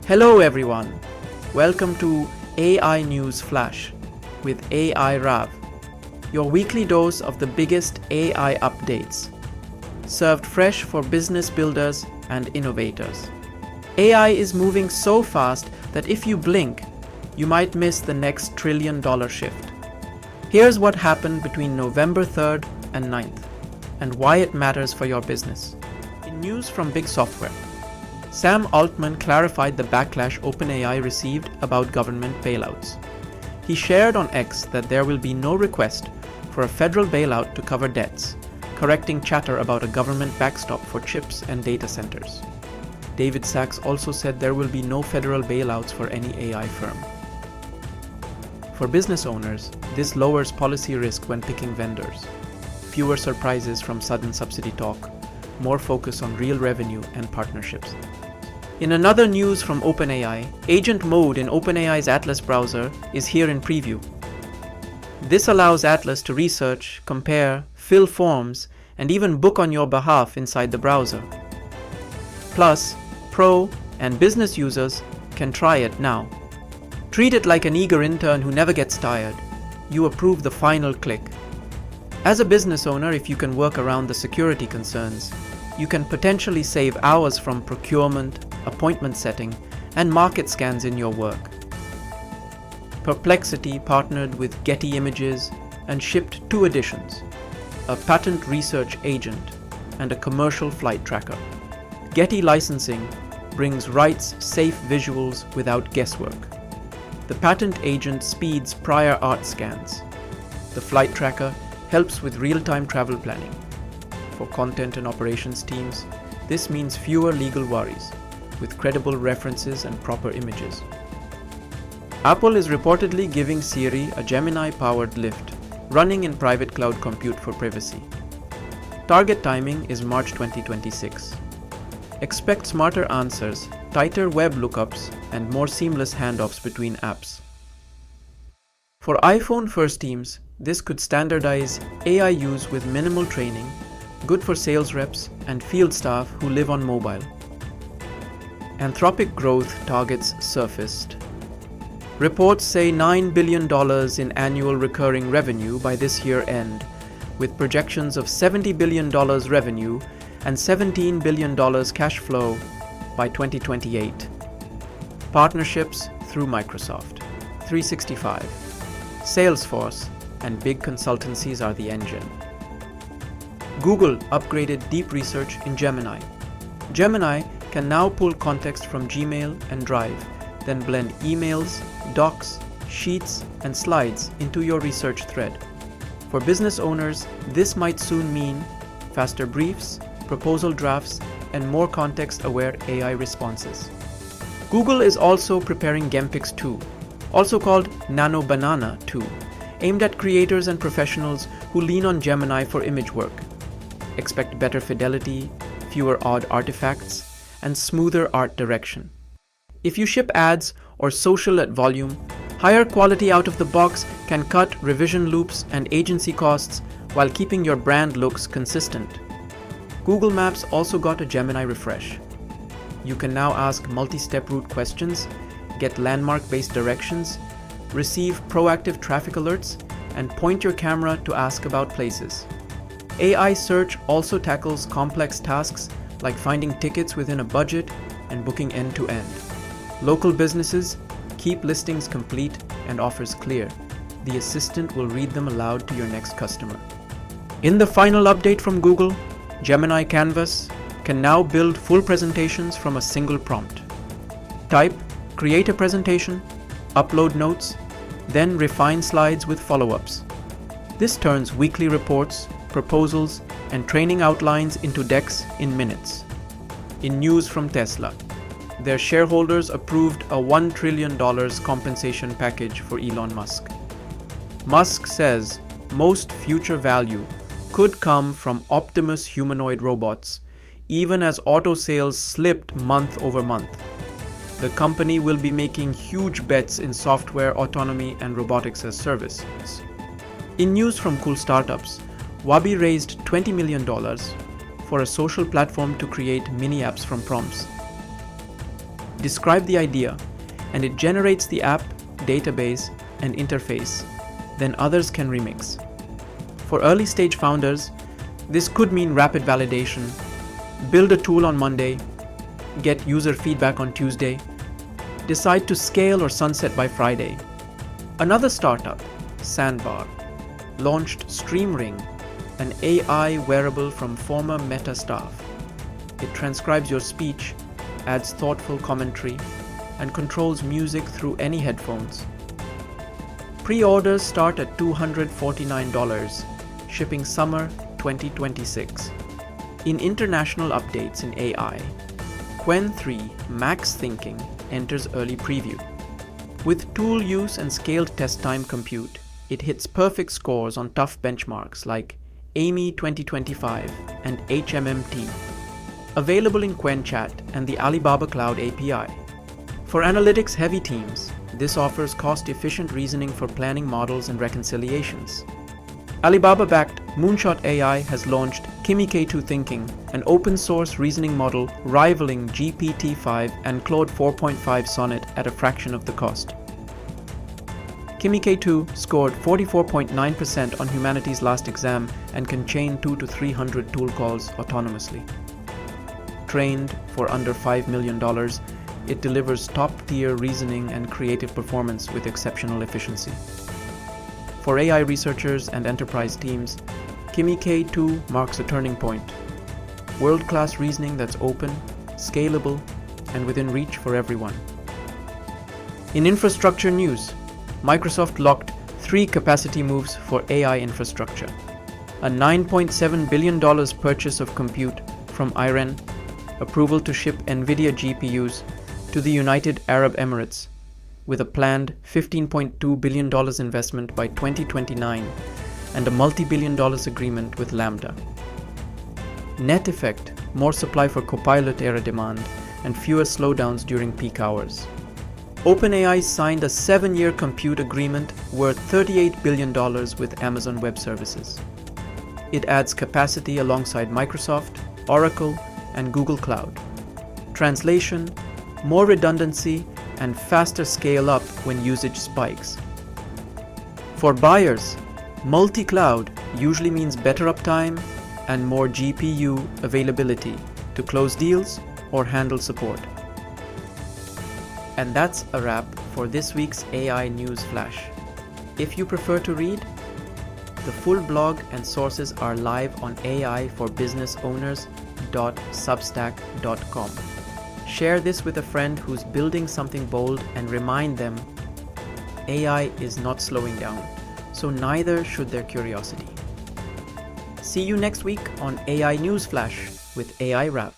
Hello everyone, welcome to AI News Flash with AI Rav, your weekly dose of the biggest AI updates, served fresh for business builders and innovators. AI is moving so fast that if you blink, you might miss the next $1 trillion shift. Here's what happened between November 3rd and 9th, and why it matters for your business. In news from Big Software, Sam Altman clarified the backlash OpenAI received about government bailouts. He shared on X that there will be no request for a federal bailout to cover debts, correcting chatter about a government backstop for chips and data centers. David Sachs also said there will be no federal bailouts for any AI firm. For business owners, this lowers policy risk when picking vendors. Fewer surprises from sudden subsidy talk, more focus on real revenue and partnerships. In another news from OpenAI, Agent Mode in OpenAI's Atlas browser is here in preview. This allows Atlas to research, compare, fill forms, and even book on your behalf inside the browser. Plus, pro and business users can try it now. Treat it like an eager intern who never gets tired. You approve the final click. As a business owner, if you can work around the security concerns, you can potentially save hours from procurement, appointment setting, and market scans in your work. Perplexity partnered with Getty Images and shipped 2 editions, a patent research agent and a commercial flight tracker. Getty licensing brings rights-safe visuals without guesswork. The patent agent speeds prior art scans. The flight tracker helps with real-time travel planning. For content and operations teams, this means fewer legal worries, with credible references and proper images. Apple is reportedly giving Siri a Gemini-powered lift, running in private cloud compute for privacy. Target timing is March 2026. Expect smarter answers, tighter web lookups, and more seamless handoffs between apps. For iPhone first teams, this could standardize AI use with minimal training, good for sales reps and field staff who live on mobile. Anthropic growth targets surfaced. Reports say $9 billion in annual recurring revenue by this year end, with projections of $70 billion revenue and $17 billion cash flow by 2028. Partnerships through Microsoft, 365, Salesforce, and big consultancies are the engine. Google upgraded deep research in Gemini. Gemini can now pull context from Gmail and Drive, then blend emails, docs, sheets, and slides into your research thread. For business owners, this might soon mean faster briefs, proposal drafts, and more context-aware AI responses. Google is also preparing Gempix 2, also called Nano Banana 2, aimed at creators and professionals who lean on Gemini for image work. Expect better fidelity, fewer odd artifacts, and smoother art direction. If you ship ads or social at volume, higher quality out of the box can cut revision loops and agency costs while keeping your brand looks consistent. Google Maps also got a Gemini refresh. You can now ask multi-step route questions, get landmark-based directions, receive proactive traffic alerts, and point your camera to ask about places. AI search also tackles complex tasks like finding tickets within a budget and booking end-to-end. Local businesses keep listings complete and offers clear. The assistant will read them aloud to your next customer. In the final update from Google, Gemini Canvas can now build full presentations from a single prompt. Type, create a presentation, upload notes, then refine slides with follow-ups. This turns weekly reports, proposals, and training outlines into decks in minutes. In news from Tesla, their shareholders approved a $1 trillion compensation package for Elon Musk. Musk says most future value could come from Optimus humanoid robots, even as auto sales slipped month over month. The company will be making huge bets in software autonomy and robotics as services. In news from cool startups, Wabi raised $20 million for a social platform to create mini apps from prompts. describe the idea, and it generates the app, database, and interface. Then others can remix. For early-stage founders, this could mean rapid validation, build a tool on Monday, get user feedback on Tuesday, decide to scale or sunset by Friday. Another startup, Sandbar, launched StreamRing, an AI wearable from former Meta staff. It transcribes your speech, adds thoughtful commentary, and controls music through any headphones. Pre-orders start at $249, shipping summer 2026. In international updates in AI, Qwen3 Max Thinking enters early preview. With tool use and scaled test time compute, it hits perfect scores on tough benchmarks like AMI 2025 and HMMT. Available in Qwen Chat and the Alibaba Cloud API. For analytics-heavy teams, this offers cost-efficient reasoning for planning models and reconciliations. Alibaba-backed Moonshot AI has launched Kimi K2 Thinking, an open-source reasoning model rivaling GPT-5 and Claude 4.5 Sonnet at a fraction of the cost. Kimi K2 scored 44.9% on humanities last exam and can chain 200 to 300 tool calls autonomously. Trained for under $5 million, it delivers top-tier reasoning and creative performance with exceptional efficiency. For AI researchers and enterprise teams, Kimi K2 marks a turning point. World-class reasoning that's open, scalable, and within reach for everyone. In infrastructure news, Microsoft locked 3 capacity moves for AI infrastructure. A $9.7 billion purchase of compute from Iran, approval to ship NVIDIA GPUs to the United Arab Emirates, with a planned $15.2 billion investment by 2029 and a multi-billion dollars agreement with Lambda. Net effect, more supply for Copilot era demand and fewer slowdowns during peak hours. OpenAI signed a 7-year compute agreement worth $38 billion with Amazon Web Services. It adds capacity alongside Microsoft, Oracle, and Google Cloud. Translation, more redundancy, and faster scale-up when usage spikes. For buyers, multi-cloud usually means better uptime and more GPU availability to close deals or handle support. And that's a wrap for this week's AI News Flash. If you prefer to read, the full blog and sources are live on aiforbusinessowners.substack.com. Share this with a friend who's building something bold and remind them AI is not slowing down, so neither should their curiosity. See you next week on AI News Flash with AI Wrap.